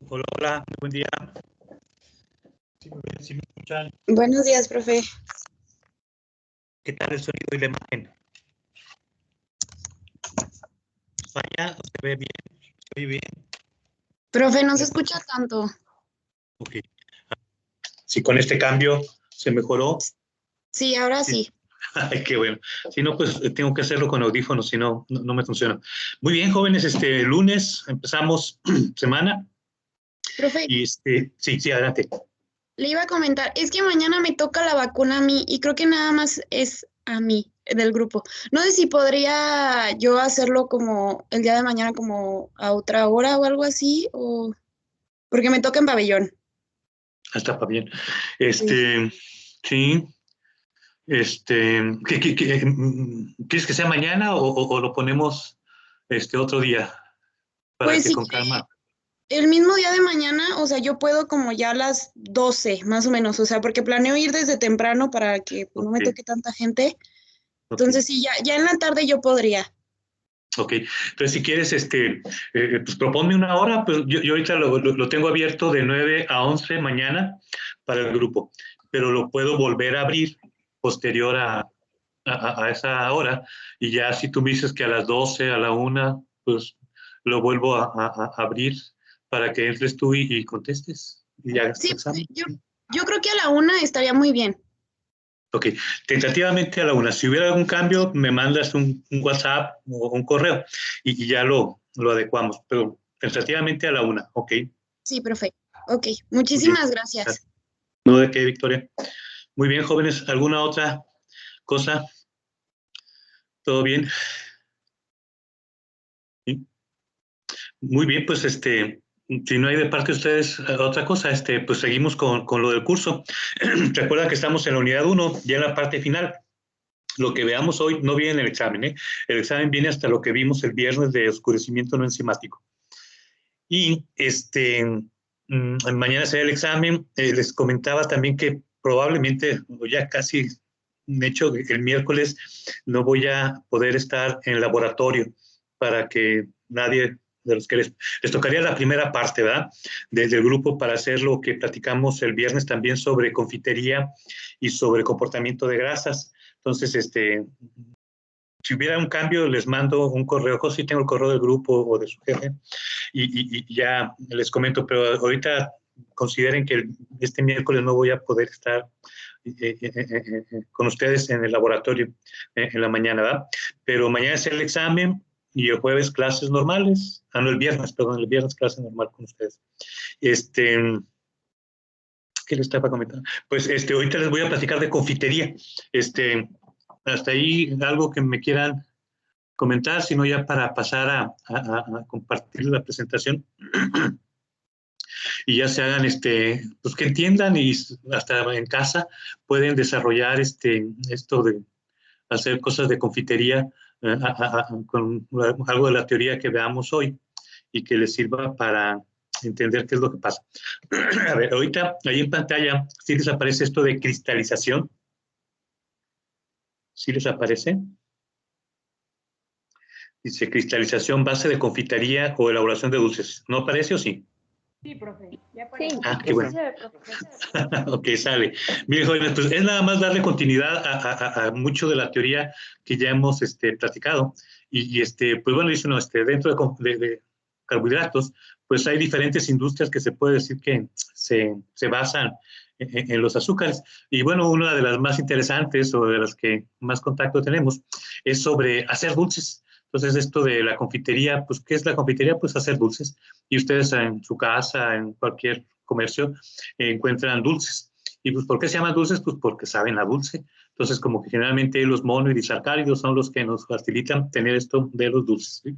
Hola, hola, buen día. ¿Sí me escuchan? Buenos días, profe. ¿Qué tal el sonido y la imagen? ¿Falla o se ve bien? ¿Se oye bien? Profe, no se escucha tanto. Ok. Si con este cambio se mejoró. Sí, ahora sí. Ay, qué bueno. Si no, pues tengo que hacerlo con audífonos, si no, no me funciona. Muy bien, jóvenes, lunes empezamos semana. Profe, Y sí, adelante. le iba a comentar, es que mañana me toca la vacuna a mí y creo que nada más es a mí del grupo. No sé si podría yo hacerlo como el día de mañana como a otra hora o algo así, o porque me toca en pabellón. Está para bien. Sí. Sí. ¿Quieres que sea mañana o lo ponemos otro día para Pues que si con quiere, calma? el mismo día de mañana, o sea, yo puedo como ya a las 12 más o menos, o sea, porque planeo ir desde temprano para que pues, no me Ok, toque tanta gente. ok, Entonces, sí, ya en la tarde yo podría. ok. Entonces, si quieres, pues proponme una hora, pues yo ahorita lo tengo abierto de 9 a 11 mañana para el grupo, pero lo puedo volver a abrir posterior a esa hora, y ya si tú me dices que a las 12, a la 1, pues lo vuelvo a abrir para que entres tú y contestes y hagas tu Sí, examen. yo creo que a la 1 estaría muy bien. Ok, tentativamente a la 1. Si hubiera algún cambio, me mandas un WhatsApp o un correo y ya lo adecuamos, pero tentativamente a la 1. Ok, Sí, perfecto. Ok, muy bien. muchísimas gracias. No de qué, Victoria. Muy bien, jóvenes. ¿Alguna otra cosa? ¿Todo bien? ¿Sí? Muy bien, pues si no hay de parte de ustedes otra cosa, pues seguimos con lo del curso. Recuerda que estamos en la unidad 1, ya en la parte final. Lo que veamos hoy no viene en el examen, ¿eh? El examen viene hasta lo que vimos el viernes de oscurecimiento no enzimático. Y mañana será el examen. Les comentaba también que probablemente, ya casi, de hecho, el miércoles no voy a poder estar en el laboratorio para que nadie de los que les tocaría la primera parte, ¿verdad? Desde el grupo para hacer lo que platicamos el viernes también sobre confitería y sobre comportamiento de grasas. Entonces, si hubiera un cambio, les mando un correo. Si tengo el correo del grupo o de su jefe, y ya les comento, pero ahorita consideren que este miércoles no voy a poder estar con ustedes en el laboratorio en la mañana, ¿verdad? Pero mañana es el examen y el jueves clases normales. No, el viernes, perdón, el viernes clase normal con ustedes. ¿Qué les estaba comentando? Pues ahorita les voy a platicar de confitería. Hasta ahí algo que me quieran comentar, sino ya para pasar a compartir la presentación y ya se hagan, pues que entiendan y hasta en casa pueden desarrollar esto de hacer cosas de confitería con algo de la teoría que veamos hoy y que les sirva para entender qué es lo que pasa. A ver, ahorita ahí en pantalla sí les aparece esto de cristalización. ¿Sí les aparece? Dice cristalización, base de confitería o elaboración de dulces. ¿No aparece o sí? Sí, profe, ya aparece. Ah, qué bueno. Sí se ve, profe. Ok, sale. Miren, jóvenes, pues es nada más darle continuidad a mucho de la teoría que ya hemos platicado. Pues bueno, dice, no, dentro de carbohidratos, pues hay diferentes industrias que se puede decir que se basan en los azúcares. Y bueno, una de las más interesantes o de las que más contacto tenemos es sobre hacer dulces. Entonces, esto de la confitería, pues, ¿qué es la confitería? Pues hacer dulces. Y ustedes en su casa, en cualquier comercio, encuentran dulces. ¿Y pues por qué se llaman dulces? Pues porque saben a dulce. Entonces, como que generalmente los monohidrisacáridos son los que nos facilitan tener esto de los dulces, ¿sí?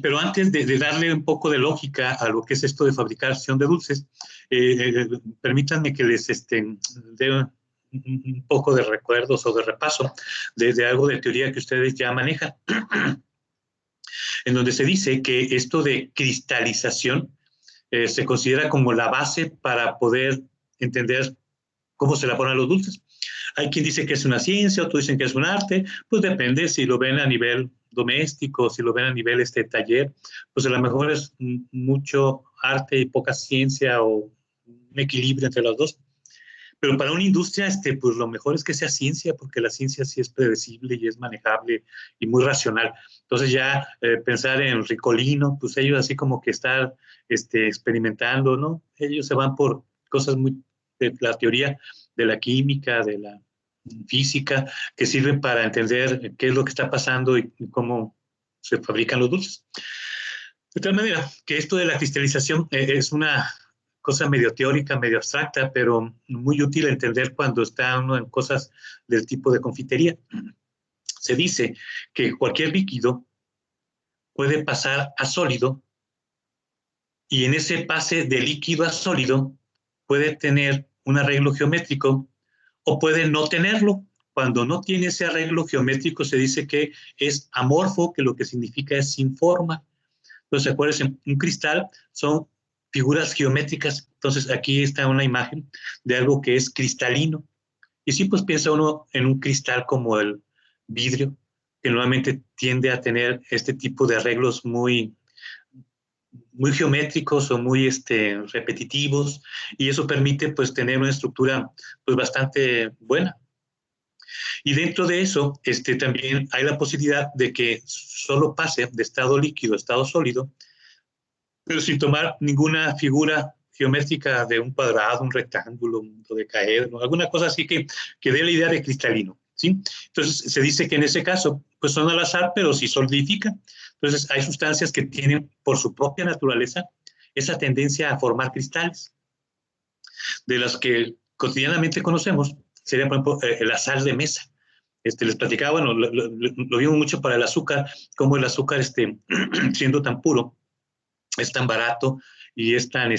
Pero antes de darle un poco de lógica a lo que es esto de fabricación de dulces, permítanme que les dé un poco de recuerdos o de repaso de algo de teoría que ustedes ya manejan, en donde se dice que esto de cristalización se considera como la base para poder entender cómo se elaboran los dulces. Hay quien dice que es una ciencia, otros dicen que es un arte, pues depende si lo ven a nivel doméstico, si lo ven a nivel taller, pues a lo mejor es mucho arte y poca ciencia o un equilibrio entre las dos. Pero para una industria, pues lo mejor es que sea ciencia, porque la ciencia sí es predecible y es manejable y muy racional. Entonces ya pensar en Ricolino, pues ellos así como que estar experimentando, ¿no? Ellos se van por cosas muy de la teoría de la química, de la física, que sirven para entender qué es lo que está pasando y cómo se fabrican los dulces. De tal manera que esto de la cristalización es una cosa medio teórica, medio abstracta, pero muy útil a entender cuando está uno en cosas del tipo de confitería. Se dice que cualquier líquido puede pasar a sólido y en ese pase de líquido a sólido puede tener un arreglo geométrico o puede no tenerlo. Cuando no tiene ese arreglo geométrico se dice que es amorfo, que lo que significa es sin forma. Entonces, acuérdense, un cristal son figuras geométricas. Entonces, aquí está una imagen de algo que es cristalino. Y sí, pues piensa uno en un cristal como el vidrio, que normalmente tiende a tener este tipo de arreglos muy geométricos o muy repetitivos, y eso permite pues tener una estructura pues bastante buena. Y dentro de eso también hay la posibilidad de que solo pase de estado líquido a estado sólido, pero sin tomar ninguna figura geométrica de un cuadrado, un rectángulo, un dodecaedro, alguna cosa así que dé la idea de cristalino, ¿sí? Entonces se dice que en ese caso pues son al azar, pero sí solidifican. Entonces hay sustancias que tienen por su propia naturaleza esa tendencia a formar cristales. De las que cotidianamente conocemos sería, por ejemplo, la sal de mesa. Les platicaba, bueno, lo vimos mucho para el azúcar, como el azúcar, siendo tan puro, es tan barato y es tan,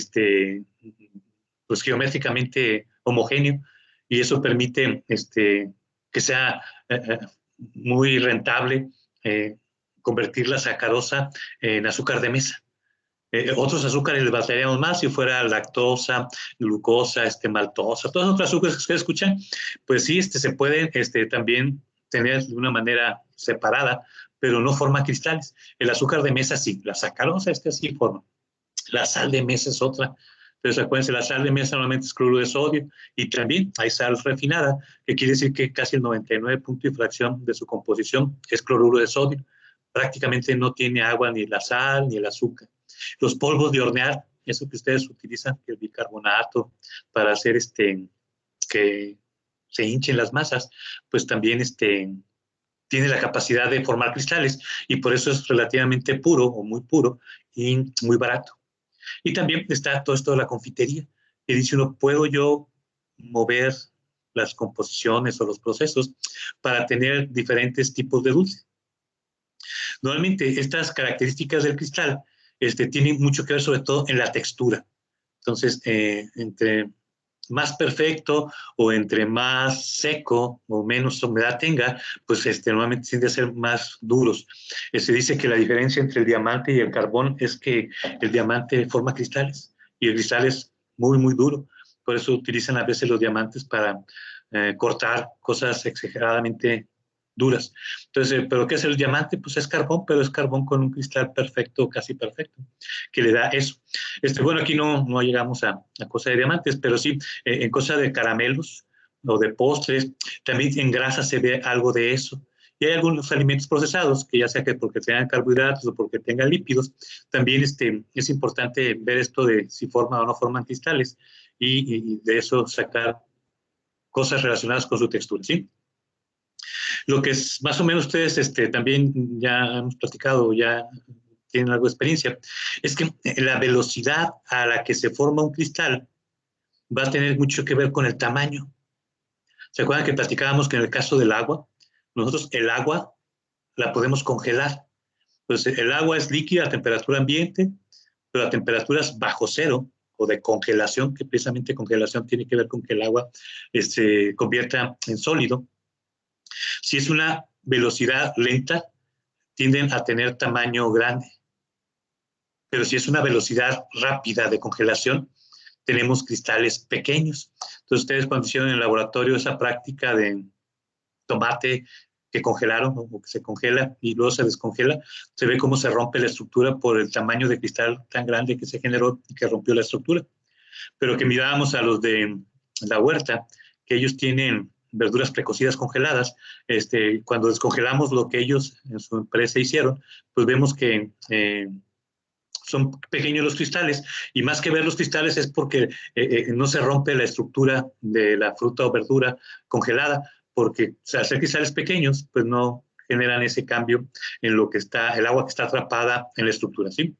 pues geométricamente homogéneo, y eso permite que sea muy rentable convertir la sacarosa en azúcar de mesa. Otros azúcares les batallaríamos más si fuera lactosa, glucosa, maltosa, todos los otros azúcares que ustedes escuchan, pues sí, se pueden también tener de una manera separada, pero no forman cristales. El azúcar de mesa sí, la sacarosa sí forma. La sal de mesa es otra. Entonces, acuérdense, la sal de mesa normalmente es cloruro de sodio, y también hay sal refinada, que quiere decir que casi el 99 punto y fracción de su composición es cloruro de sodio. Prácticamente no tiene agua ni la sal ni el azúcar. Los polvos de hornear, eso que ustedes utilizan, el bicarbonato, para hacer que se hinchen las masas, pues también tiene la capacidad de formar cristales, y por eso es relativamente puro o muy puro y muy barato. Y también está todo esto de la confitería, que dice uno, ¿puedo yo mover las composiciones o los procesos para tener diferentes tipos de dulce? Normalmente estas características del cristal tienen mucho que ver sobre todo en la textura. Entonces, entre más perfecto o entre más seco o menos humedad tenga, pues normalmente tiende a ser más duros. Se dice que la diferencia entre el diamante y el carbón es que el diamante forma cristales y el cristal es muy, muy duro. Por eso utilizan a veces los diamantes para cortar cosas exageradamente duras. Entonces, ¿pero qué es el diamante? Pues es carbón, pero es carbón con un cristal perfecto, casi perfecto, que le da eso. Bueno, aquí no llegamos a cosa de diamantes, pero sí en cosa de caramelos o de postres, también en grasa se ve algo de eso. Y hay algunos alimentos procesados, que ya sea que porque tengan carbohidratos o porque tengan lípidos, también es importante ver esto de si forman o no forman cristales, y de eso sacar cosas relacionadas con su textura, ¿sí? Lo que es más o menos ustedes también ya hemos platicado, ya tienen algo de experiencia, es que la velocidad a la que se forma un cristal va a tener mucho que ver con el tamaño. ¿Se acuerdan que platicábamos que en el caso del agua, nosotros el agua la podemos congelar? Entonces, el agua es líquida a temperatura ambiente, pero a temperaturas bajo cero o de congelación, que precisamente congelación tiene que ver con que el agua se convierta en sólido. Si es una velocidad lenta, tienden a tener tamaño grande. Pero si es una velocidad rápida de congelación, tenemos cristales pequeños. Entonces, ustedes cuando hicieron en el laboratorio esa práctica de tomate que congelaron o que se congela y luego se descongela, se ve cómo se rompe la estructura por el tamaño de cristal tan grande que se generó y que rompió la estructura. Pero que mirábamos a los de la huerta, que ellos tienen verduras precocidas congeladas, cuando descongelamos lo que ellos en su empresa hicieron, pues vemos que son pequeños los cristales, y más que ver los cristales es porque no se rompe la estructura de la fruta o verdura congelada, porque al ser cristales pequeños, pues no generan ese cambio en lo que está, el agua que está atrapada en la estructura, ¿sí?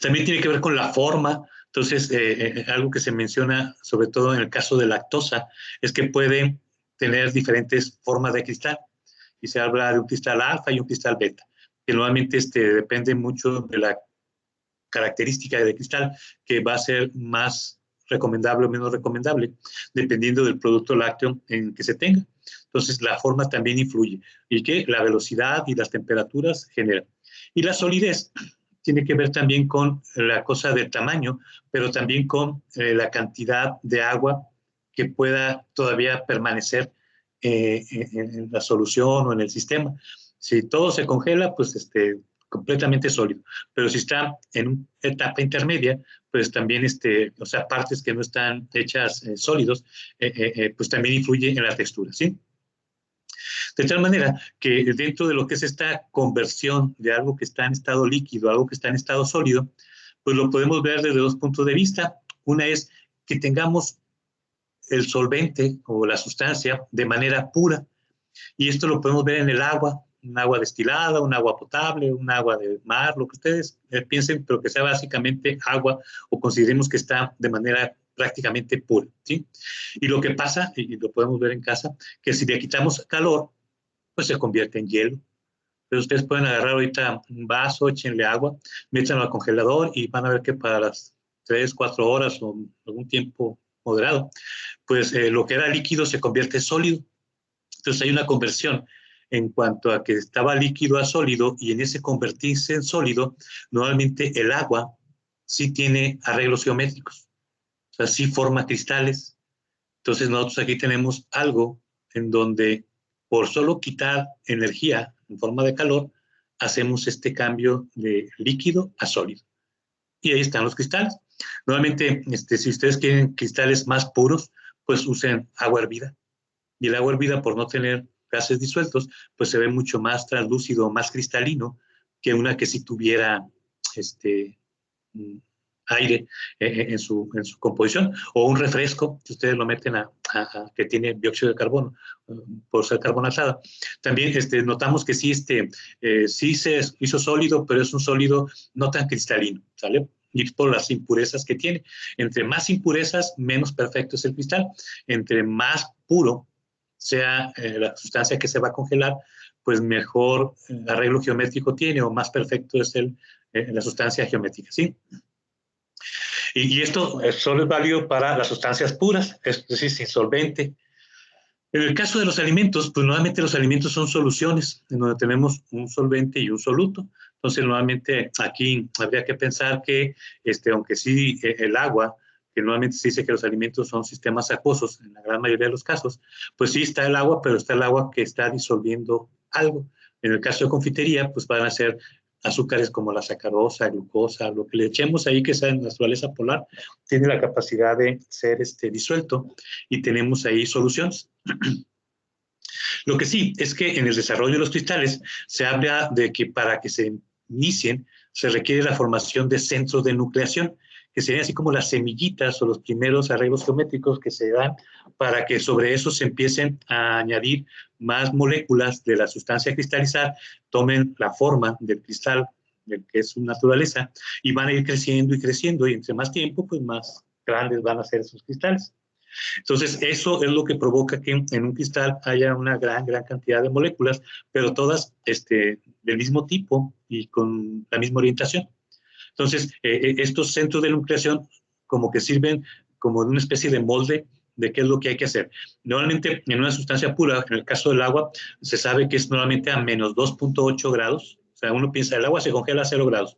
También tiene que ver con la forma. Entonces, algo que se menciona, sobre todo en el caso de lactosa, es que puede tener diferentes formas de cristal, y se habla de un cristal alfa y un cristal beta, que normalmente depende mucho de la característica de cristal, que va a ser más recomendable o menos recomendable, dependiendo del producto lácteo en que se tenga. Entonces, la forma también influye, y que la velocidad y las temperaturas generan. Y la solidez tiene que ver también con la cosa del tamaño, pero también con la cantidad de agua que pueda todavía permanecer en la solución o en el sistema. Si todo se congela, pues completamente sólido. Pero si está en una etapa intermedia, pues también, o sea, partes que no están hechas sólidos, pues también influye en la textura, ¿sí? De tal manera que dentro de lo que es esta conversión de algo que está en estado líquido a algo que está en estado sólido, pues lo podemos ver desde dos puntos de vista. Una es que tengamos el solvente o la sustancia de manera pura, y esto lo podemos ver en el agua, un agua destilada, un agua potable, un agua de mar, lo que ustedes piensen, pero que sea básicamente agua, o consideremos que está de manera prácticamente pura, ¿sí? Y lo que pasa, y lo podemos ver en casa, que si le quitamos calor, pues se convierte en hielo. Pero ustedes pueden agarrar ahorita un vaso, échenle agua, métanlo al congelador y van a ver que para las 3, 4 horas o algún tiempo moderado, pues lo que era líquido se convierte en sólido. Entonces hay una conversión en cuanto a que estaba líquido a sólido, y en ese convertirse en sólido, normalmente el agua sí tiene arreglos geométricos, o sea, sí forma cristales. Entonces nosotros aquí tenemos algo en donde por solo quitar energía en forma de calor, hacemos este cambio de líquido a sólido. Y ahí están los cristales. Normalmente, si ustedes quieren cristales más puros, pues usen agua hervida. Y el agua hervida, por no tener gases disueltos, pues se ve mucho más translúcido, más cristalino, que una que si tuviera aire en su composición, o un refresco, si ustedes lo meten que tiene dióxido de carbono, por ser carbonatado. También notamos que sí, sí se hizo sólido, pero es un sólido no tan cristalino, ¿sale? Y por las impurezas que tiene. Entre más impurezas, menos perfecto es el cristal. Entre más puro sea la sustancia que se va a congelar, pues mejor arreglo geométrico tiene, o más perfecto es la sustancia geométrica, ¿sí? Y esto solo es válido para las sustancias puras, es decir, sin solvente. En el caso de los alimentos, pues normalmente los alimentos son soluciones, en donde tenemos un solvente y un soluto. Entonces, normalmente aquí habría que pensar que, aunque sí el agua, que normalmente se dice que los alimentos son sistemas acuosos, en la gran mayoría de los casos, pues sí está el agua, pero está el agua que está disolviendo algo. En el caso de confitería, pues van a ser azúcares como la sacarosa, glucosa, lo que le echemos ahí que sea en naturaleza polar, tiene la capacidad de ser disuelto, y tenemos ahí soluciones. Lo que sí es que en el desarrollo de los cristales se habla de que para que se inicien se requiere la formación de centros de nucleación, que serían así como las semillitas o los primeros arreglos geométricos que se dan para que sobre eso se empiecen a añadir más moléculas de la sustancia a cristalizar, tomen la forma del cristal, del que es su naturaleza, y van a ir creciendo y creciendo, y entre más tiempo, pues más grandes van a ser esos cristales. Entonces, eso es lo que provoca que en un cristal haya una gran cantidad de moléculas, pero todas del mismo tipo y con la misma orientación. Entonces, estos centros de nucleación como que sirven como una especie de molde de qué es lo que hay que hacer. Normalmente, en una sustancia pura, en el caso del agua, se sabe que es normalmente a menos 2.8 grados. O sea, uno piensa, el agua se congela a 0 grados.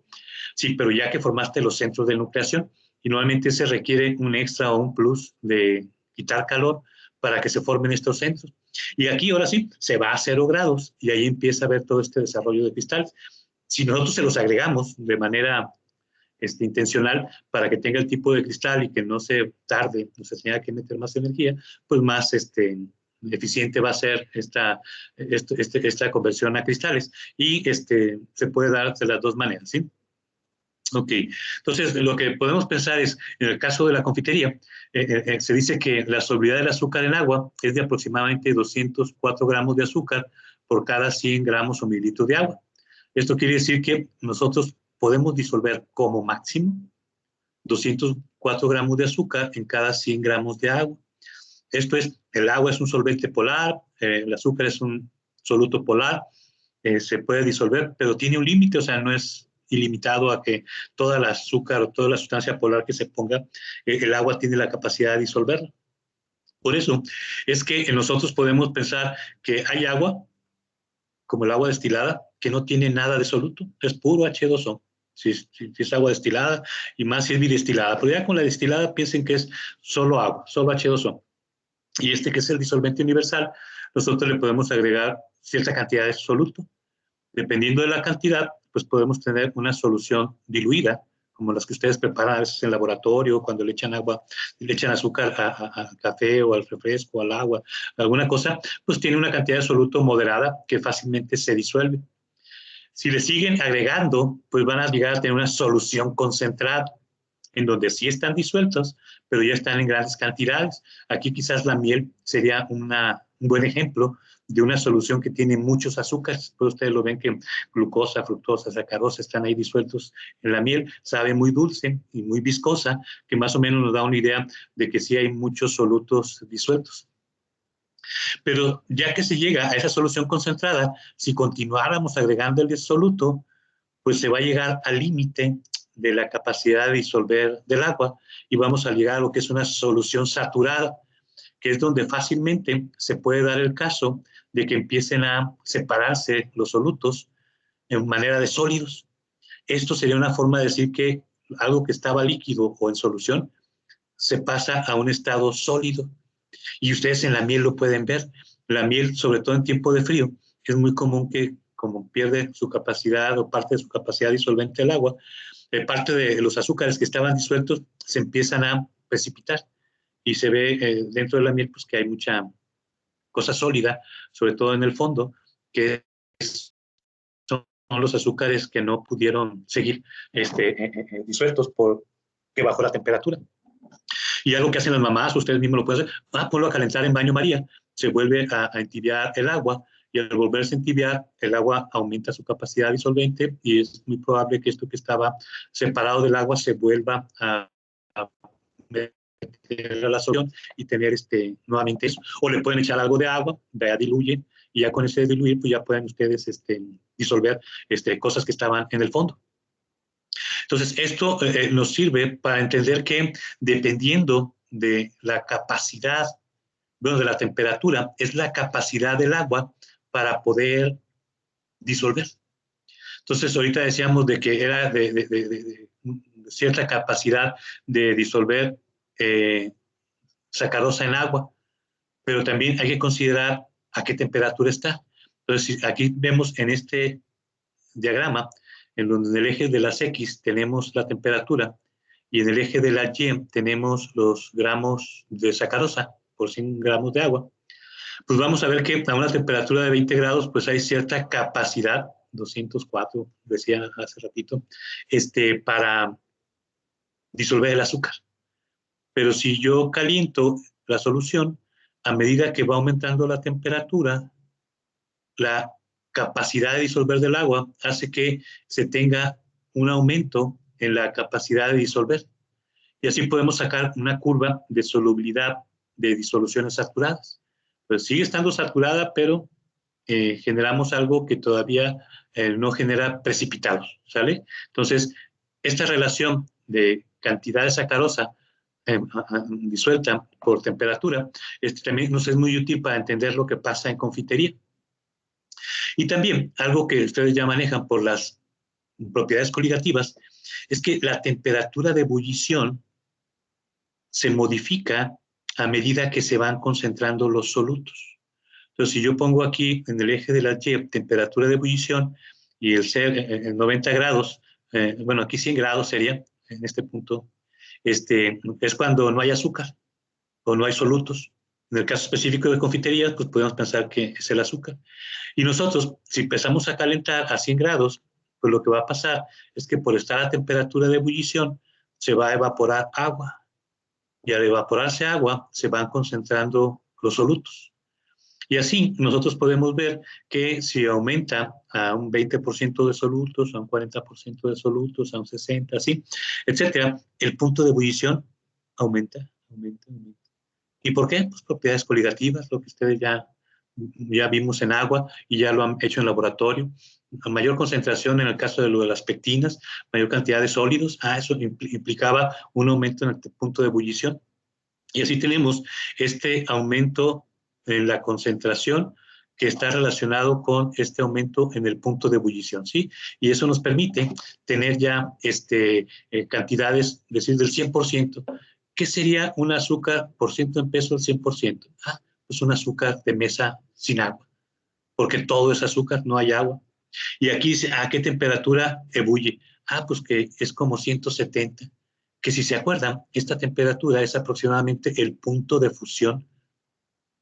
Sí, pero ya que formaste los centros de nucleación, y normalmente se requiere un extra o un plus de quitar calor para que se formen estos centros. Y aquí, ahora sí, se va a 0 grados y ahí empieza a haber todo este desarrollo de cristales. Si nosotros se los agregamos de manera intencional para que tenga el tipo de cristal y que no se tarde, no se tenga que meter más energía, pues más eficiente va a ser esta conversión a cristales. Y se puede dar de las dos maneras, ¿sí? Ok, entonces lo que podemos pensar es, en el caso de la confitería, se dice que la solubilidad del azúcar en agua es de aproximadamente 204 gramos de azúcar por cada 100 gramos o mililitros de agua. Esto quiere decir que nosotros podemos disolver como máximo 204 gramos de azúcar en cada 100 gramos de agua. Esto es, el agua es un solvente polar, el azúcar es un soluto polar, se puede disolver, pero tiene un límite, o sea, no es ilimitado a que toda la azúcar o toda la sustancia polar que se ponga, el agua tiene la capacidad de disolverla. Por eso es que nosotros podemos pensar que hay agua, como el agua destilada, que no tiene nada de soluto, es puro H2O. Si es agua destilada, y más si es bidestilada. Pero ya con la destilada piensen que es solo agua, solo H2O. Y que es el disolvente universal, nosotros le podemos agregar cierta cantidad de soluto. Dependiendo de la cantidad, pues podemos tener una solución diluida, como las que ustedes preparan a veces en laboratorio, cuando le echan agua, le echan azúcar al café o al refresco, al agua, alguna cosa, pues tiene una cantidad de soluto moderada que fácilmente se disuelve. Si le siguen agregando, pues van a llegar a tener una solución concentrada, en donde sí están disueltos, pero ya están en grandes cantidades. Aquí quizás la miel sería un buen ejemplo de una solución que tiene muchos azúcares. Pues ustedes lo ven que glucosa, fructosa, sacarosa están ahí disueltos en la miel. Sabe muy dulce y muy viscosa, que más o menos nos da una idea de que sí hay muchos solutos disueltos. Pero ya que se llega a esa solución concentrada, si continuáramos agregando el disoluto, pues se va a llegar al límite de la capacidad de disolver del agua y vamos a llegar a lo que es una solución saturada, que es donde fácilmente se puede dar el caso de que empiecen a separarse los solutos en manera de sólidos. Esto sería una forma de decir que algo que estaba líquido o en solución se pasa a un estado sólido. Y ustedes en la miel lo pueden ver. La miel, sobre todo en tiempo de frío, es muy común que, como pierde su capacidad o parte de su capacidad disolvente el agua, parte de los azúcares que estaban disueltos se empiezan a precipitar y se ve dentro de la miel pues, que hay mucha cosa sólida, sobre todo en el fondo, que son los azúcares que no pudieron seguir disueltos porque bajó la temperatura. Y algo que hacen las mamás, ustedes mismos lo pueden hacer, ponlo a calentar en baño María, se vuelve a entibiar el agua, y al volverse a entibiar, el agua aumenta su capacidad disolvente y es muy probable que esto que estaba separado del agua se vuelva a meter a la solución y tener nuevamente eso. O le pueden echar algo de agua, ya diluyen, y ya con ese diluir, pues ya pueden ustedes disolver cosas que estaban en el fondo. Entonces, esto nos sirve para entender que dependiendo de la capacidad, bueno, de la temperatura, es la capacidad del agua para poder disolver. Entonces, ahorita decíamos de que era de cierta capacidad de disolver sacarosa en agua, pero también hay que considerar a qué temperatura está. Entonces, aquí vemos en este diagrama, en donde en el eje de las X tenemos la temperatura y en el eje de la Y tenemos los gramos de sacarosa por 100 gramos de agua, pues vamos a ver que a una temperatura de 20 grados pues hay cierta capacidad, 204, decía hace ratito, para disolver el azúcar. Pero si yo caliento la solución, a medida que va aumentando la temperatura, la capacidad de disolver del agua hace que se tenga un aumento en la capacidad de disolver. Y así podemos sacar una curva de solubilidad de disoluciones saturadas. Pues sigue estando saturada, pero generamos algo que todavía no genera precipitados, ¿sale? Entonces, esta relación de cantidad de sacarosa disuelta por temperatura, también nos es muy útil para entender lo que pasa en confitería. Y también, algo que ustedes ya manejan por las propiedades coligativas, es que la temperatura de ebullición se modifica a medida que se van concentrando los solutos. Entonces, si yo pongo aquí en el eje de la Y temperatura de ebullición y el C en 90 grados, bueno, aquí 100 grados sería, en este punto, es cuando no hay azúcar o no hay solutos. En el caso específico de confiterías, pues podemos pensar que es el azúcar. Y nosotros, si empezamos a calentar a 100 grados, pues lo que va a pasar es que por estar a temperatura de ebullición, se va a evaporar agua. Y al evaporarse agua, se van concentrando los solutos. Y así nosotros podemos ver que si aumenta a un 20% de solutos, a un 40% de solutos, a un 60%, así, etcétera, el punto de ebullición aumenta. ¿Y por qué? Pues propiedades coligativas, lo que ustedes ya vimos en agua y ya lo han hecho en laboratorio. A mayor concentración en el caso de lo de las pectinas, mayor cantidad de sólidos, eso implicaba un aumento en el punto de ebullición. Y así tenemos este aumento en la concentración que está relacionado con este aumento en el punto de ebullición, ¿sí? Y eso nos permite tener ya cantidades, decir, del 100%. ¿Qué sería un azúcar por ciento en peso del 100%? Pues un azúcar de mesa sin agua, porque todo es azúcar, no hay agua. Y aquí dice, ¿a qué temperatura ebulle? Pues que es como 170. Que si se acuerdan, esta temperatura es aproximadamente el punto de fusión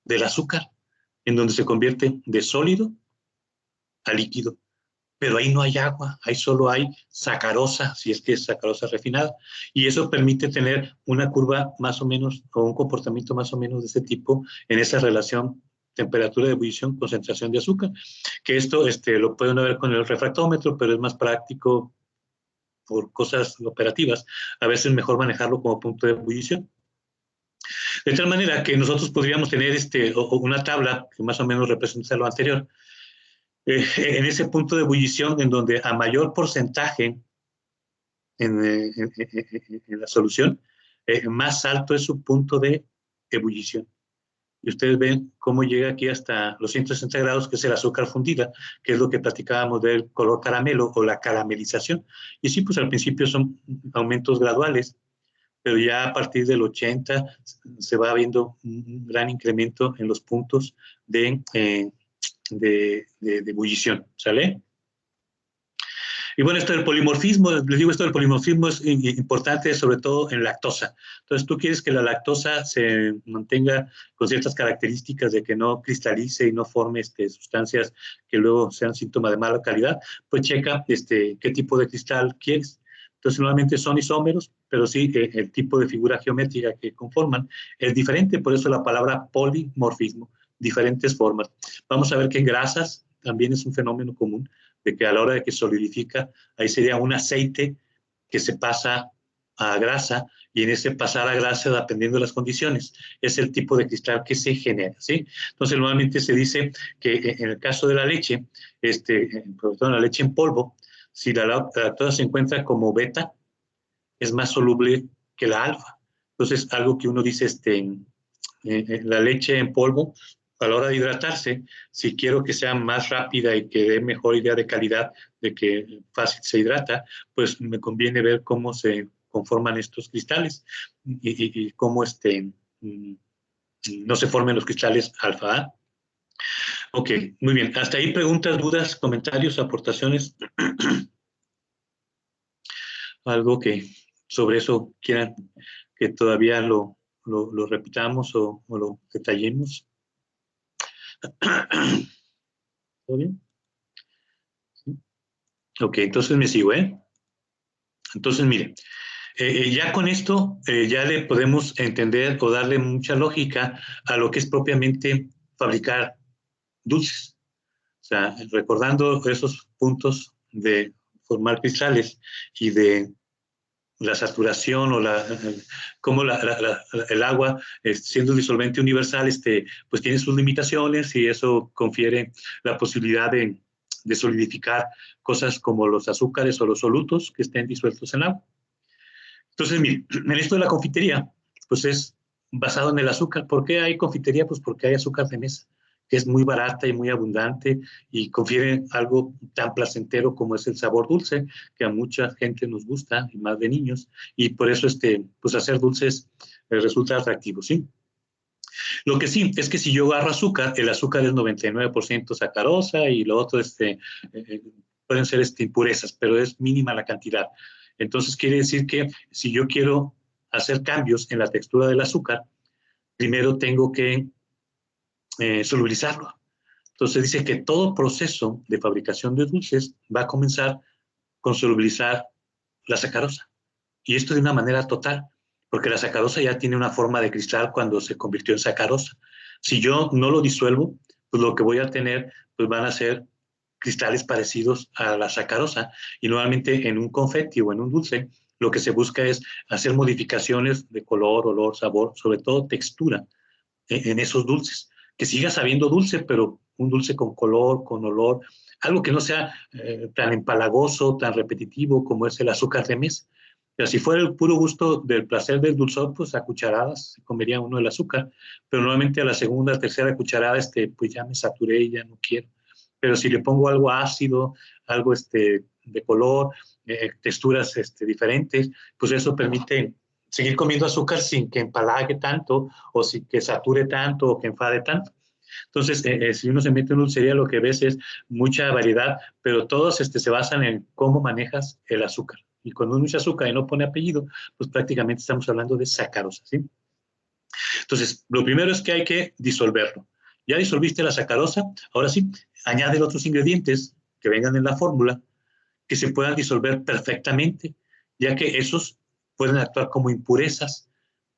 del azúcar, en donde se convierte de sólido a líquido. Pero ahí no hay agua, ahí solo hay sacarosa, si es que es sacarosa refinada. Y eso permite tener una curva más o menos, o un comportamiento más o menos de ese tipo, en esa relación temperatura de ebullición, concentración de azúcar. Que esto lo pueden ver con el refractómetro, pero es más práctico por cosas operativas. A veces es mejor manejarlo como punto de ebullición. De tal manera que nosotros podríamos tener una tabla que más o menos representa lo anterior. En ese punto de ebullición en donde a mayor porcentaje en la solución, más alto es su punto de ebullición. Y ustedes ven cómo llega aquí hasta los 160 grados, que es el azúcar fundida, que es lo que platicábamos del color caramelo o la caramelización. Y sí, pues al principio son aumentos graduales, pero ya a partir del 80 se va viendo un gran incremento en los puntos de ebullición, ¿sale? Y bueno, esto del polimorfismo, les digo, esto del polimorfismo es importante sobre todo en lactosa. Entonces, tú quieres que la lactosa se mantenga con ciertas características de que no cristalice y no forme sustancias que luego sean síntoma de mala calidad, pues checa qué tipo de cristal quieres. Entonces, normalmente son isómeros, pero sí el tipo de figura geométrica que conforman es diferente, por eso la palabra polimorfismo, diferentes formas. Vamos a ver que en grasas también es un fenómeno común, de que a la hora de que solidifica, ahí sería un aceite que se pasa a grasa, y en ese pasar a grasa, dependiendo de las condiciones, es el tipo de cristal que se genera, ¿sí? Entonces, normalmente se dice que en el caso de la leche, sobre todo la leche en polvo, si la lactosa se encuentra como beta, es más soluble que la alfa. Entonces, algo que uno dice, la leche en polvo, a la hora de hidratarse, si quiero que sea más rápida y que dé mejor idea de calidad de que fácil se hidrata, pues me conviene ver cómo se conforman estos cristales y cómo no se formen los cristales alfa A. Ok, muy bien. Hasta ahí preguntas, dudas, comentarios, aportaciones. Algo que sobre eso quieran que todavía lo repitamos o lo detallemos. ¿Todo bien? ¿Sí? Ok, entonces me sigo, ¿eh? Entonces, mire, ya con esto ya le podemos entender o darle mucha lógica a lo que es propiamente fabricar dulces. O sea, recordando esos puntos de formar cristales y de la saturación o cómo el agua, siendo un disolvente universal, pues tiene sus limitaciones, y eso confiere la posibilidad de solidificar cosas como los azúcares o los solutos que estén disueltos en agua. Entonces, mire, en esto de la confitería, pues es basado en el azúcar. ¿Por qué hay confitería? Pues porque hay azúcar de mesa, que es muy barata y muy abundante y confiere algo tan placentero como es el sabor dulce, que a mucha gente nos gusta, y más de niños, y por eso pues hacer dulces resulta atractivo, ¿sí? Lo que sí es que si yo agarro azúcar, el azúcar es 99% sacarosa y lo otro pueden ser impurezas, pero es mínima la cantidad. Entonces quiere decir que si yo quiero hacer cambios en la textura del azúcar, primero tengo que solubilizarlo. Entonces dice que todo proceso de fabricación de dulces va a comenzar con solubilizar la sacarosa. Y esto de una manera total, porque la sacarosa ya tiene una forma de cristal cuando se convirtió en sacarosa. Si yo no lo disuelvo, pues lo que voy a tener pues van a ser cristales parecidos a la sacarosa. Y normalmente en un confeti o en un dulce, lo que se busca es hacer modificaciones de color, olor, sabor, sobre todo textura en esos dulces. Que siga sabiendo dulce, pero un dulce con color, con olor, algo que no sea tan empalagoso, tan repetitivo como es el azúcar de mesa. Pero si fuera el puro gusto del placer del dulzor, pues a cucharadas se comería uno el azúcar, pero normalmente a la segunda, tercera cucharada, pues ya me saturé y ya no quiero. Pero si le pongo algo ácido, algo de color, texturas diferentes, pues eso permite seguir comiendo azúcar sin que empalague tanto, o sin que sature tanto, o que enfade tanto. Entonces, si uno se mete en dulcería, lo que ves es mucha variedad, pero todos se basan en cómo manejas el azúcar. Y cuando uno usa azúcar y no pone apellido, pues prácticamente estamos hablando de sacarosa, ¿sí? Entonces, lo primero es que hay que disolverlo. Ya disolviste la sacarosa, ahora sí, añade otros ingredientes que vengan en la fórmula que se puedan disolver perfectamente, ya que esos pueden actuar como impurezas.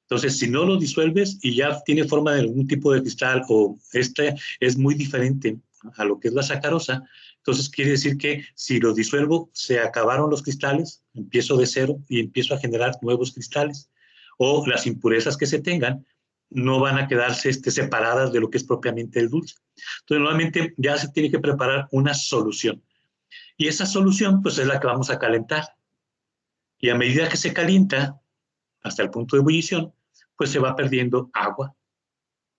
Entonces, si no lo disuelves y ya tiene forma de algún tipo de cristal o es muy diferente a lo que es la sacarosa, entonces quiere decir que si lo disuelvo, se acabaron los cristales, empiezo de cero y empiezo a generar nuevos cristales. O las impurezas que se tengan no van a quedarse separadas de lo que es propiamente el dulce. Entonces, normalmente ya se tiene que preparar una solución. Y esa solución, pues, es la que vamos a calentar. Y a medida que se calienta, hasta el punto de ebullición, pues se va perdiendo agua.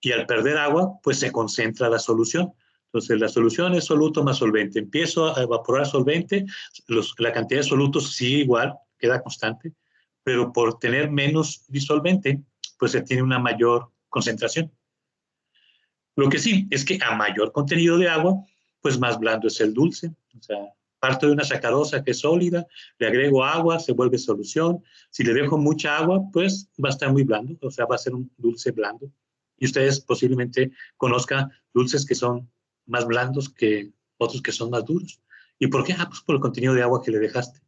Y al perder agua, pues se concentra la solución. Entonces, la solución es soluto más solvente. Empiezo a evaporar solvente, la cantidad de solutos sí igual, queda constante, pero por tener menos disolvente, pues se tiene una mayor concentración. Lo que sí es que a mayor contenido de agua, pues más blando es el dulce. O sea, parto de una sacarosa que es sólida, le agrego agua, se vuelve solución. Si le dejo mucha agua, pues va a estar muy blando, o sea, va a ser un dulce blando. Y ustedes posiblemente conozcan dulces que son más blandos que otros que son más duros. ¿Y por qué? Pues por el contenido de agua que le dejaste.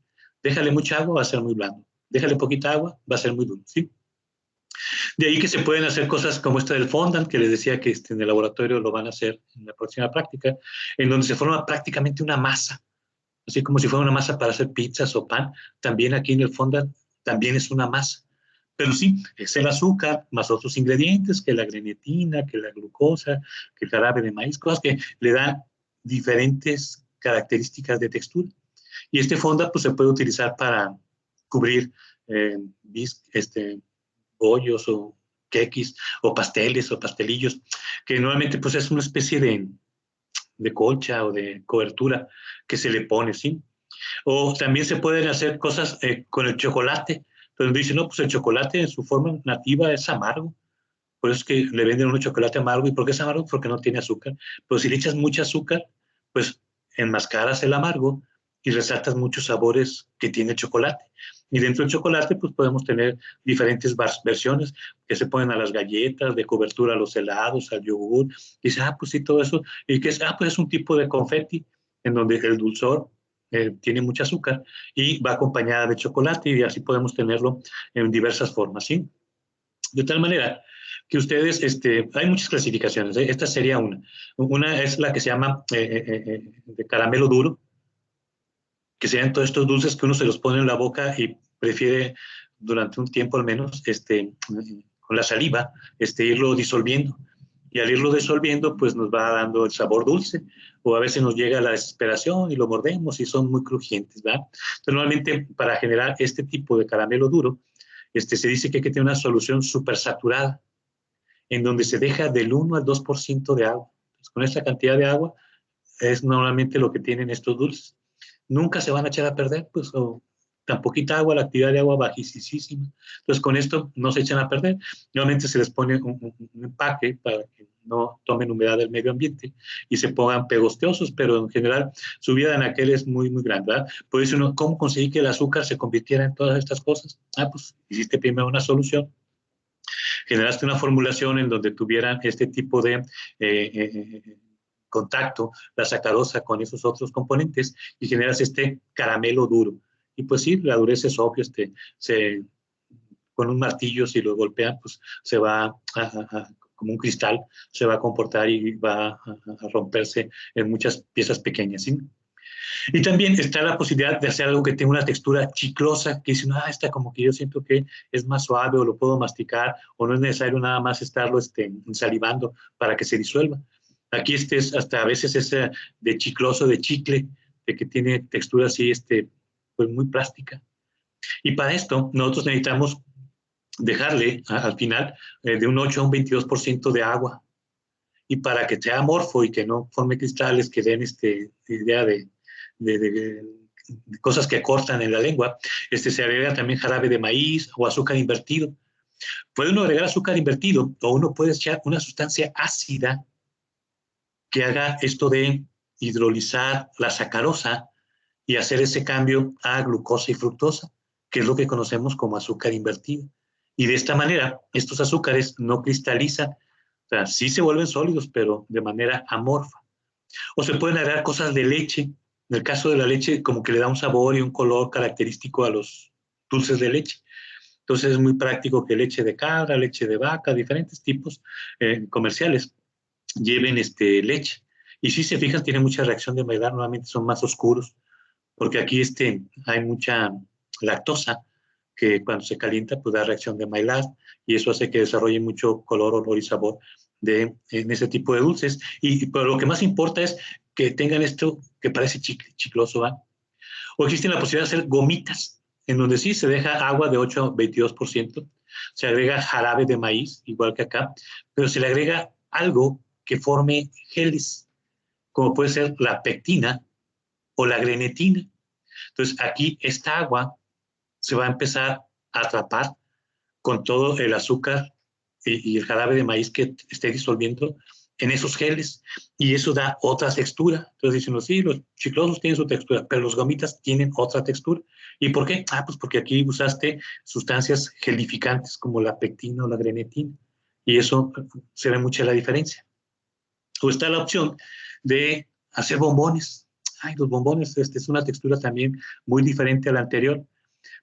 Déjale mucha agua, va a ser muy blando. Déjale poquita agua, va a ser muy duro, ¿sí? De ahí que se pueden hacer cosas como esta del fondant, que les decía que en el laboratorio lo van a hacer en la próxima práctica, en donde se forma prácticamente una masa, así como si fuera una masa para hacer pizzas o pan. También aquí en el fondant también es una masa. Pero sí, es el azúcar más otros ingredientes, que la grenetina, que la glucosa, que el jarabe de maíz, cosas que le dan diferentes características de textura. Y este fondant pues, se puede utilizar para cubrir bollos o quequis o pasteles o pastelillos, que normalmente pues es una especie de colcha o de cobertura que se le pone, ¿sí? O también se pueden hacer cosas con el chocolate. Entonces dicen, no, pues el chocolate en su forma nativa es amargo. Por eso es que le venden un chocolate amargo. ¿Y por qué es amargo? Porque no tiene azúcar. Pero si le echas mucho azúcar, pues enmascaras el amargo y resaltas muchos sabores que tiene el chocolate. Y dentro del chocolate, pues podemos tener diferentes versiones que se ponen a las galletas, de cobertura a los helados, al yogur. Y dice, pues sí, todo eso. Y que pues es un tipo de confeti en donde el dulzor tiene mucho azúcar y va acompañada de chocolate y así podemos tenerlo en diversas formas, ¿sí? De tal manera que ustedes, hay muchas clasificaciones, ¿eh? Esta sería una. Una es la que se llama de caramelo duro, que serían todos estos dulces que uno se los pone en la boca y prefiere durante un tiempo al menos, con la saliva, irlo disolviendo. Y al irlo disolviendo, pues nos va dando el sabor dulce, o a veces nos llega la desesperación y lo mordemos y son muy crujientes, ¿verdad? Entonces, normalmente para generar este tipo de caramelo duro, se dice que hay que tener una solución súper saturada, en donde se deja del 1 al 2% de agua. Entonces, con esta cantidad de agua es normalmente lo que tienen estos dulces. Nunca se van a echar a perder, pues, o tan poquita agua, la actividad de agua bajísima. Entonces, con esto no se echan a perder. Nuevamente se les pone un empaque para que no tomen humedad del medio ambiente y se pongan pegosteosos, pero en general su vida en aquel es muy, muy grande, ¿verdad? Puede decir uno, ¿cómo conseguí que el azúcar se convirtiera en todas estas cosas? Pues hiciste primero una solución, generaste una formulación en donde tuvieran este tipo de contacto, la sacarosa con esos otros componentes y generas este caramelo duro. Y pues sí, la dureza es obvio, con un martillo, si lo golpean, pues se va como un cristal, se va a comportar y va a romperse en muchas piezas pequeñas, ¿sí? Y también está la posibilidad de hacer algo que tenga una textura chiclosa, que dicen, esta como que yo siento que es más suave o lo puedo masticar, o no es necesario nada más estarlo salivando para que se disuelva. Aquí es hasta a veces es de chicloso, de chicle, de que tiene textura así, pues muy plástica. Y para esto nosotros necesitamos dejarle al final de un 8 a un 22% de agua. Y para que sea amorfo y que no forme cristales que den idea de cosas que cortan en la lengua, se agrega también jarabe de maíz o azúcar invertido. Puede uno agregar azúcar invertido o uno puede echar una sustancia ácida que haga esto de hidrolizar la sacarosa y hacer ese cambio a glucosa y fructosa, que es lo que conocemos como azúcar invertido. Y de esta manera, estos azúcares no cristalizan, o sea, sí se vuelven sólidos, pero de manera amorfa. O se pueden agregar cosas de leche. En el caso de la leche, como que le da un sabor y un color característico a los dulces de leche. Entonces es muy práctico que leche de cabra, leche de vaca, diferentes tipos comerciales lleven leche. Y si se fijan, tiene mucha reacción de Maillard, normalmente son más oscuros, porque aquí hay mucha lactosa que cuando se calienta pues da reacción de Maillard y eso hace que desarrolle mucho color, olor y sabor en ese tipo de dulces. Pero lo que más importa es que tengan esto que parece chicloso, ¿va? O existe la posibilidad de hacer gomitas, en donde sí se deja agua de 8 a 22%, se agrega jarabe de maíz, igual que acá, pero se le agrega algo que forme geles, como puede ser la pectina o la grenetina. Entonces aquí esta agua se va a empezar a atrapar con todo el azúcar y el jarabe de maíz que esté disolviendo en esos geles y eso da otra textura. Entonces dicen, sí, los chiclosos tienen su textura, pero los gomitas tienen otra textura. ¿Y por qué? Pues porque aquí usaste sustancias gelificantes como la pectina o la grenetina y eso se ve mucha la diferencia. O está la opción de hacer bombones. Los bombones es una textura también muy diferente a la anterior.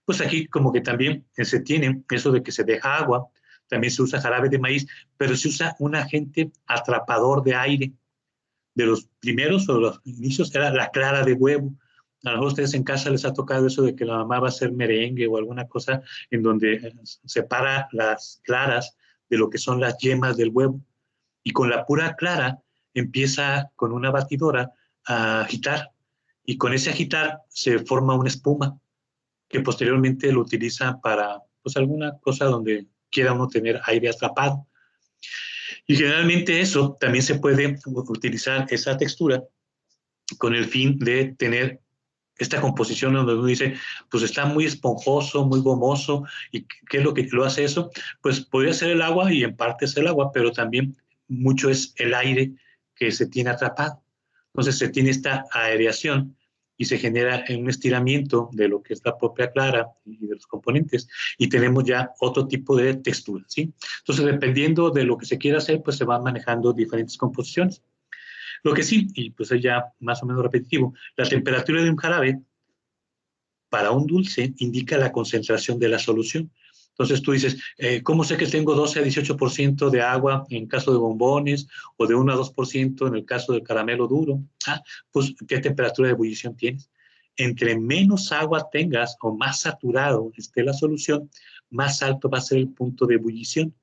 Pues aquí como que también se tiene eso de que se deja agua, también se usa jarabe de maíz, pero se usa un agente atrapador de aire. De los primeros o los inicios era la clara de huevo. A lo mejor ustedes en casa les ha tocado eso de que la mamá va a hacer merengue o alguna cosa en donde separa las claras de lo que son las yemas del huevo. Y con la pura clara empieza con una batidora a agitar. Y con ese agitar se forma una espuma que posteriormente lo utiliza para pues alguna cosa donde quiera uno tener aire atrapado. Y generalmente eso también se puede utilizar esa textura con el fin de tener esta composición donde uno dice, pues está muy esponjoso, muy gomoso, ¿y qué es lo que lo hace eso? Pues podría ser el agua y en parte es el agua, pero también mucho es el aire que se tiene atrapado. Entonces se tiene esta aireación y se genera un estiramiento de lo que es la propia clara y de los componentes y tenemos ya otro tipo de textura, ¿sí? Entonces, dependiendo de lo que se quiera hacer, pues se van manejando diferentes composiciones. Lo que sí, y pues es ya más o menos repetitivo, la temperatura de un jarabe para un dulce indica la concentración de la solución. Entonces tú dices, ¿cómo sé que tengo 12 a 18% de agua en caso de bombones o de 1 a 2% en el caso del caramelo duro? Pues ¿qué temperatura de ebullición tienes? Entre menos agua tengas o más saturado esté la solución, más alto va a ser el punto de ebullición.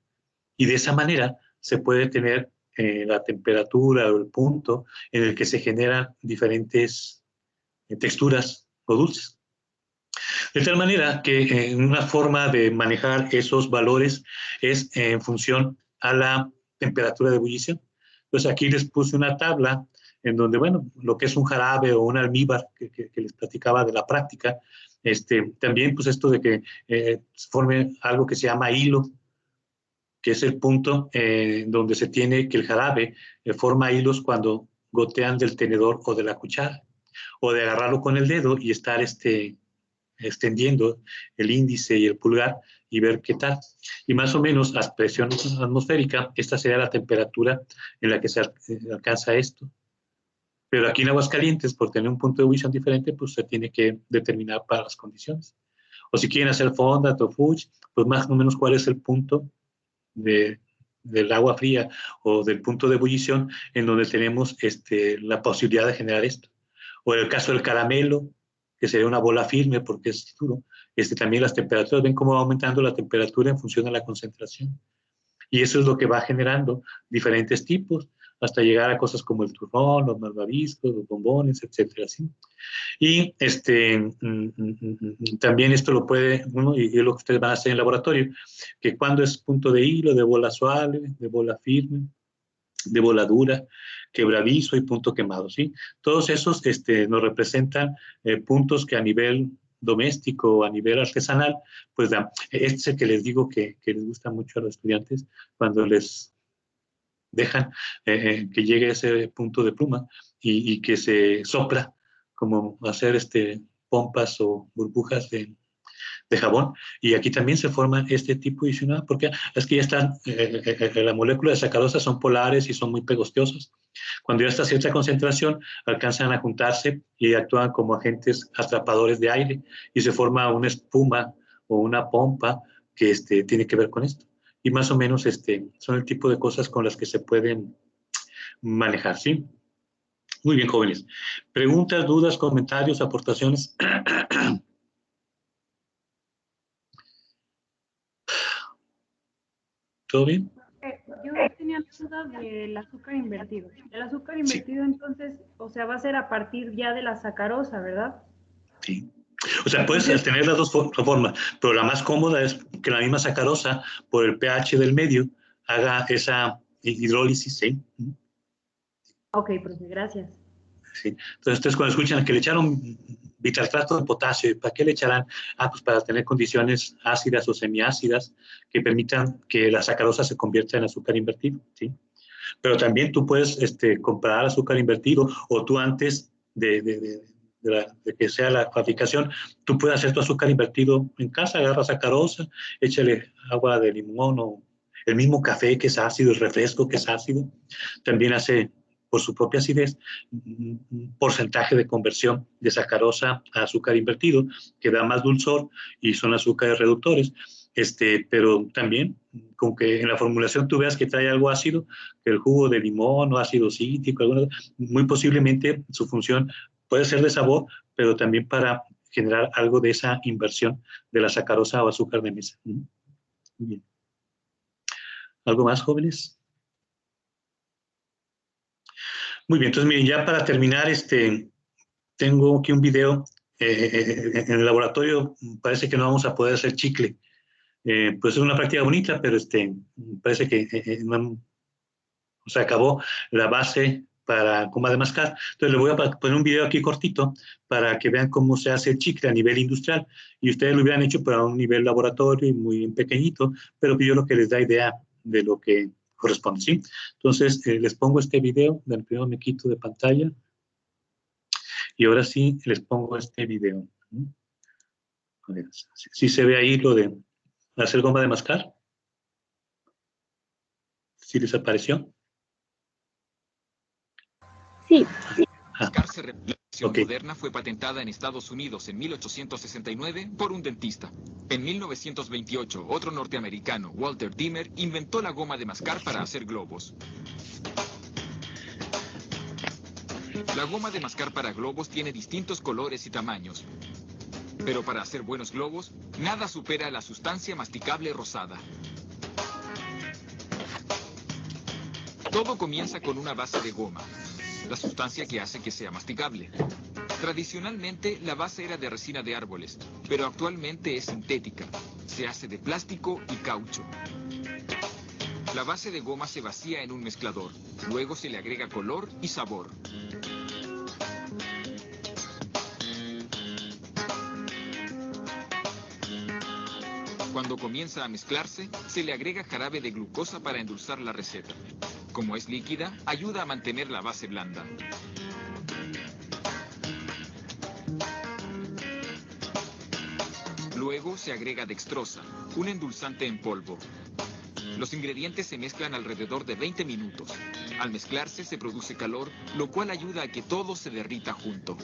Y de esa manera se puede tener la temperatura o el punto en el que se generan diferentes texturas o dulces. De tal manera que una forma de manejar esos valores es en función a la temperatura de ebullición. Entonces aquí les puse una tabla en donde, bueno, lo que es un jarabe o un almíbar que les platicaba de la práctica, También, pues esto de que se forme algo que se llama hilo, que es el punto donde se tiene que el jarabe forma hilos cuando gotean del tenedor o de la cuchara, o de agarrarlo con el dedo y estar extendiendo el índice y el pulgar y ver qué tal. Y más o menos a presión atmosférica, esta sería la temperatura en la que se alcanza esto. Pero aquí en Aguascalientes, por tener un punto de ebullición diferente, pues se tiene que determinar para las condiciones. O si quieren hacer fonda, tofuch, pues más o menos cuál es el punto del agua fría o del punto de ebullición en donde tenemos la posibilidad de generar esto. O en el caso del caramelo, que sería una bola firme porque es duro, también las temperaturas, ven cómo va aumentando la temperatura en función de la concentración. Y eso es lo que va generando diferentes tipos, hasta llegar a cosas como el turrón, los malvaviscos, los bombones, etcétera, ¿sí? Y también esto lo puede, y es lo que ustedes van a hacer en el laboratorio, que cuando es punto de hilo, de bola suave, de bola firme, de bola dura, quebradizo y punto quemado, ¿sí? Todos esos nos representan puntos que a nivel doméstico o a nivel artesanal, pues dan. Este es el que les digo que les gusta mucho a los estudiantes cuando les dejan que llegue a ese punto de pluma y que se sopla, como hacer pompas o burbujas de jabón, y aquí también se forman este tipo de isionado, porque es que ya están, la molécula de sacarosa son polares y son muy pegostiosas. Cuando ya está a cierta concentración, alcanzan a juntarse y actúan como agentes atrapadores de aire, y se forma una espuma o una pompa que tiene que ver con esto. Y más o menos son el tipo de cosas con las que se pueden manejar, ¿sí? Muy bien, jóvenes. Preguntas, dudas, comentarios, aportaciones. ¿Todo bien? Yo tenía duda del azúcar invertido. El azúcar invertido, sí. Entonces, o sea, va a ser a partir ya de la sacarosa, ¿verdad? Sí. O sea, puedes tener las dos formas, pero la más cómoda es que la misma sacarosa, por el pH del medio, haga esa hidrólisis, ¿sí? Ok, profe, gracias. Sí. Entonces, ustedes cuando escuchan que le echaron bitartrato de potasio, ¿para qué le echarán? Pues para tener condiciones ácidas o semiácidas que permitan que la sacarosa se convierta en azúcar invertido, ¿sí? Pero también tú puedes comprar azúcar invertido, o tú antes de que sea la fabricación, tú puedes hacer tu azúcar invertido en casa, agarra sacarosa, échale agua de limón o el mismo café que es ácido, el refresco que es ácido, también hace por su propia acidez un porcentaje de conversión de sacarosa a azúcar invertido que da más dulzor y son azúcares reductores. Pero también, con que en la formulación tú veas que trae algo ácido, que el jugo de limón o ácido cítrico, muy posiblemente su función puede ser de sabor, pero también para generar algo de esa inversión de la sacarosa o azúcar de mesa. Muy bien. ¿Algo más, jóvenes? Muy bien, entonces miren, ya para terminar, tengo aquí un video. En el laboratorio parece que no vamos a poder hacer chicle. Pues es una práctica bonita, pero parece que se acabó la base para goma de mascar. Entonces le voy a poner un video aquí cortito para que vean cómo se hace el chicle a nivel industrial. Y ustedes lo hubieran hecho pero a un nivel laboratorio y muy pequeñito, pero que yo lo que les da idea de lo que corresponde, ¿sí? Entonces les pongo este video, primero me quito de pantalla y ahora sí les pongo este video. A ver, ¿sí se ve ahí lo de hacer goma de mascar? ¿Sí les apareció? Sí. La revolución moderna fue patentada en Estados Unidos en 1869 por un dentista. En 1928, otro norteamericano, Walter Dimmer, inventó la goma de mascar para hacer globos. La goma de mascar para globos tiene distintos colores y tamaños. Pero para hacer buenos globos, nada supera la sustancia masticable rosada. Todo comienza con una base de goma, la sustancia que hace que sea masticable. Tradicionalmente, la base era de resina de árboles, pero actualmente es sintética. Se hace de plástico y caucho. La base de goma se vacía en un mezclador. Luego se le agrega color y sabor. Cuando comienza a mezclarse, se le agrega jarabe de glucosa para endulzar la receta. Como es líquida, ayuda a mantener la base blanda. Luego se agrega dextrosa, un endulzante en polvo. Los ingredientes se mezclan alrededor de 20 minutos. Al mezclarse se produce calor, lo cual ayuda a que todo se derrita junto.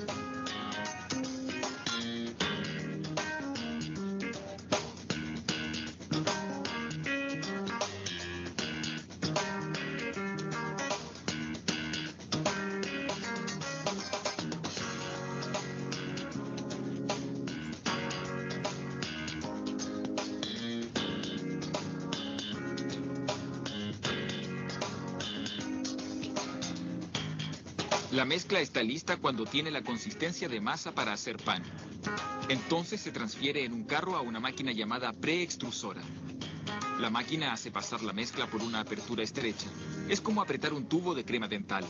La mezcla está lista cuando tiene la consistencia de masa para hacer pan. Entonces se transfiere en un carro a una máquina llamada preextrusora. La máquina hace pasar la mezcla por una apertura estrecha. Es como apretar un tubo de crema dental.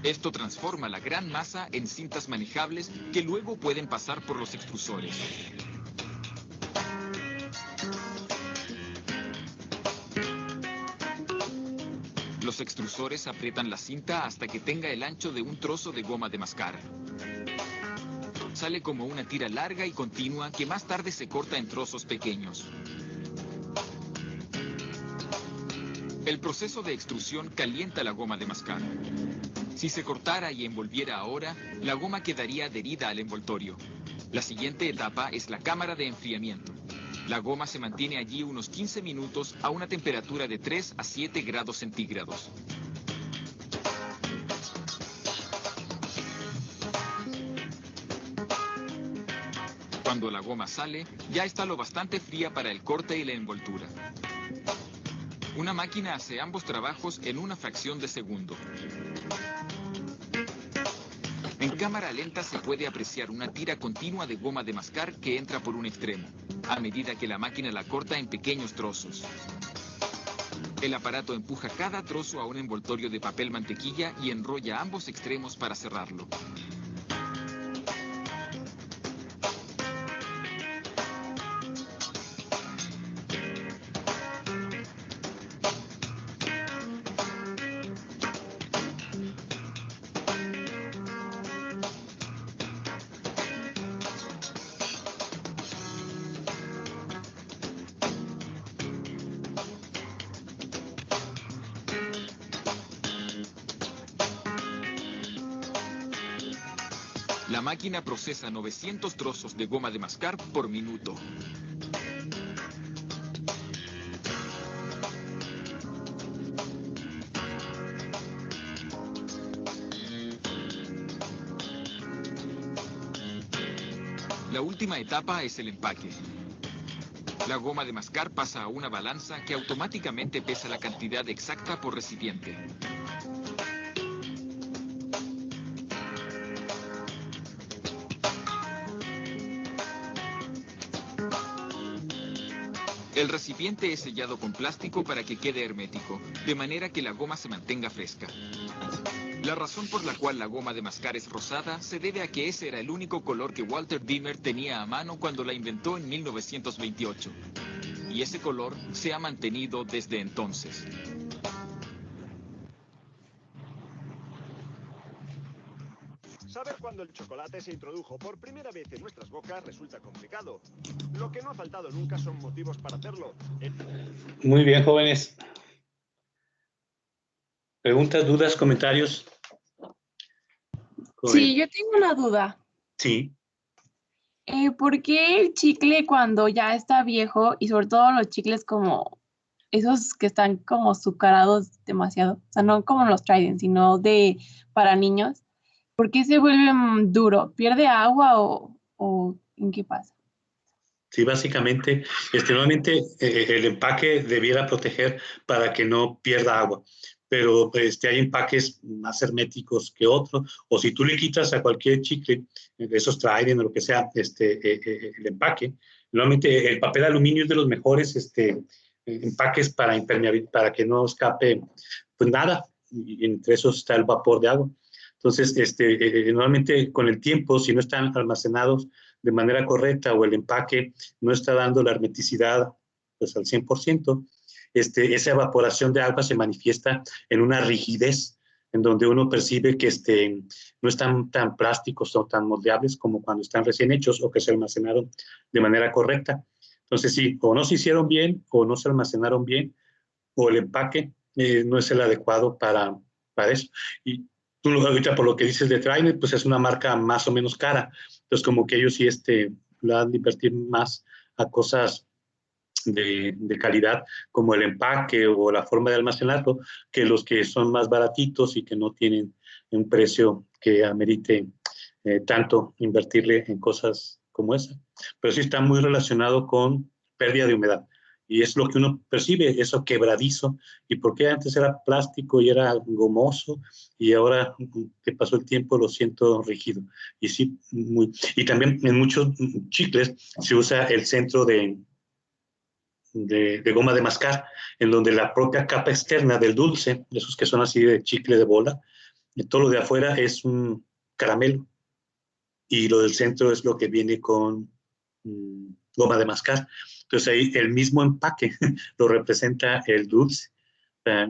Esto transforma la gran masa en cintas manejables que luego pueden pasar por los extrusores. Los extrusores aprietan la cinta hasta que tenga el ancho de un trozo de goma de mascar. Sale como una tira larga y continua que más tarde se corta en trozos pequeños. El proceso de extrusión calienta la goma de mascar. Si se cortara y envolviera ahora, la goma quedaría adherida al envoltorio. La siguiente etapa es la cámara de enfriamiento. La goma se mantiene allí unos 15 minutos a una temperatura de 3 a 7 grados centígrados. Cuando la goma sale, ya está lo bastante fría para el corte y la envoltura. Una máquina hace ambos trabajos en una fracción de segundo. En cámara lenta se puede apreciar una tira continua de goma de mascar que entra por un extremo, a medida que la máquina la corta en pequeños trozos. El aparato empuja cada trozo a un envoltorio de papel mantequilla y enrolla ambos extremos para cerrarlo. La máquina procesa 900 trozos de goma de mascar por minuto. La última etapa es el empaque. La goma de mascar pasa a una balanza que automáticamente pesa la cantidad exacta por recipiente. El recipiente es sellado con plástico para que quede hermético, de manera que la goma se mantenga fresca. La razón por la cual la goma de mascar es rosada se debe a que ese era el único color que Walter Dimmer tenía a mano cuando la inventó en 1928. Y ese color se ha mantenido desde entonces. Saber cuándo el chocolate se introdujo por primera vez en nuestras bocas resulta complicado. Lo que no ha faltado nunca son motivos para hacerlo. Muy bien, jóvenes. ¿Preguntas, dudas, comentarios? Sí, yo tengo una duda. Sí. ¿Por qué el chicle cuando ya está viejo y sobre todo los chicles como esos que están como azucarados demasiado, o sea, no como los Trident, sino para niños, ¿por qué se vuelve duro? ¿Pierde agua o en qué pasa? Sí, básicamente, normalmente el empaque debiera proteger para que no pierda agua, pero hay empaques más herméticos que otros, o si tú le quitas a cualquier chicle, de esos Trident o lo que sea, el empaque, normalmente el papel aluminio es de los mejores empaques para para que no escape pues nada, y entre esos está el vapor de agua. Entonces, normalmente con el tiempo, si no están almacenados de manera correcta o el empaque no está dando la hermeticidad pues, al 100%, esa evaporación de agua se manifiesta en una rigidez, en donde uno percibe que no están tan plásticos o tan moldeables como cuando están recién hechos o que se almacenaron de manera correcta. Entonces, sí, o no se hicieron bien o no se almacenaron bien, o el empaque no es el adecuado para eso. Y tú ahorita por lo que dices de Trident, pues es una marca más o menos cara. Entonces, como que ellos sí le han de invertir más a cosas de calidad, como el empaque o la forma de almacenarlo, que los que son más baratitos y que no tienen un precio que amerite tanto invertirle en cosas como esa. Pero sí está muy relacionado con pérdida de humedad. Y es lo que uno percibe, eso quebradizo. ¿Y por qué antes era plástico y era gomoso? Y ahora que pasó el tiempo lo siento rígido. Y sí, y también en muchos chicles se usa el centro de goma de mascar, en donde la propia capa externa del dulce, esos que son así de chicle de bola, y todo lo de afuera es un caramelo y lo del centro es lo que viene con goma de mascar. Entonces ahí el mismo empaque lo representa el dulce.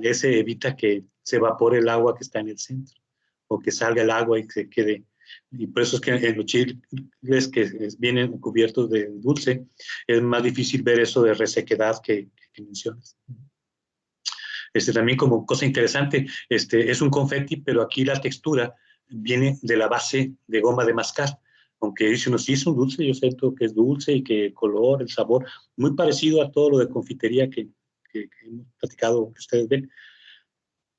Ese evita que se evapore el agua que está en el centro o que salga el agua y se quede. Y por eso es que en los chicles que vienen cubiertos de dulce es más difícil ver eso de resequedad que mencionas. También como cosa interesante, es un confeti, pero aquí la textura viene de la base de goma de mascar. Aunque dice uno, sí es un dulce, yo siento que es dulce y que el color, el sabor, muy parecido a todo lo de confitería que hemos platicado, que ustedes ven.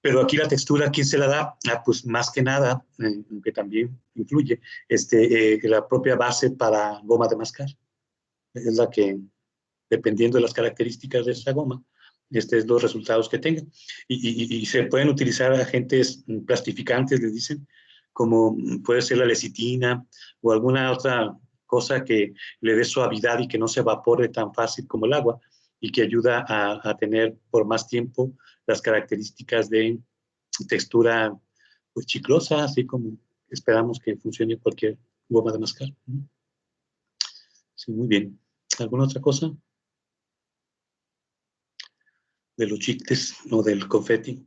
Pero aquí la textura, ¿quién se la da? Pues más que nada, que también influye, la propia base para goma de mascar. Es la que, dependiendo de las características de esa goma, es los resultados que tenga. Y se pueden utilizar agentes plastificantes, les dicen, como puede ser la lecitina o alguna otra cosa que le dé suavidad y que no se evapore tan fácil como el agua y que ayuda a tener por más tiempo las características de textura pues chiclosa, así como esperamos que funcione cualquier goma de mascar. Sí, muy bien. ¿Alguna otra cosa? De los chicles o del confeti.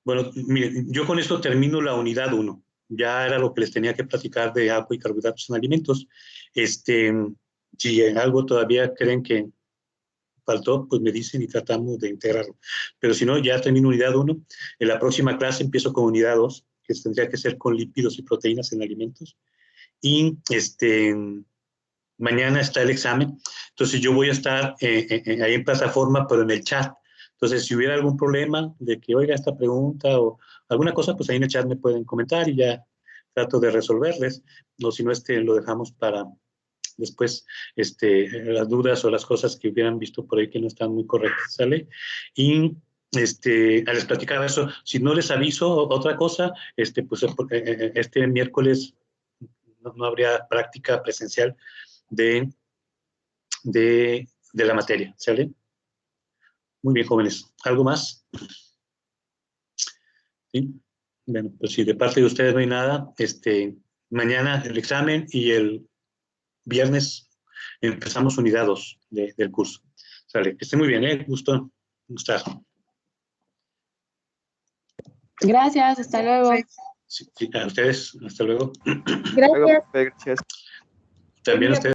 Bueno, miren, yo con esto termino la unidad 1. Ya era lo que les tenía que platicar de agua y carbohidratos en alimentos. Si en algo todavía creen que faltó, pues me dicen y tratamos de integrarlo. Pero si no, ya termino unidad 1. En la próxima clase empiezo con unidad 2, que tendría que ser con lípidos y proteínas en alimentos. Y mañana está el examen. Entonces yo voy a estar ahí en plataforma, pero en el chat. Entonces, si hubiera algún problema de que, oiga, esta pregunta o alguna cosa, pues ahí en el chat me pueden comentar y ya trato de resolverles. O si no, lo dejamos para después las dudas o las cosas que hubieran visto por ahí que no están muy correctas, ¿sale? Y les platicaba eso. Si no les aviso otra cosa, pues este miércoles no habría práctica presencial de la materia, ¿sale? Muy bien, jóvenes. ¿Algo más? ¿Sí? Bueno, pues si de parte de ustedes no hay nada, mañana el examen y el viernes empezamos unidad 2 del curso. ¿Sale? Que esté muy bien, ¿eh? Gusto estar. Gracias, hasta luego. Sí, a ustedes, hasta luego. Gracias. Gracias. También a ustedes.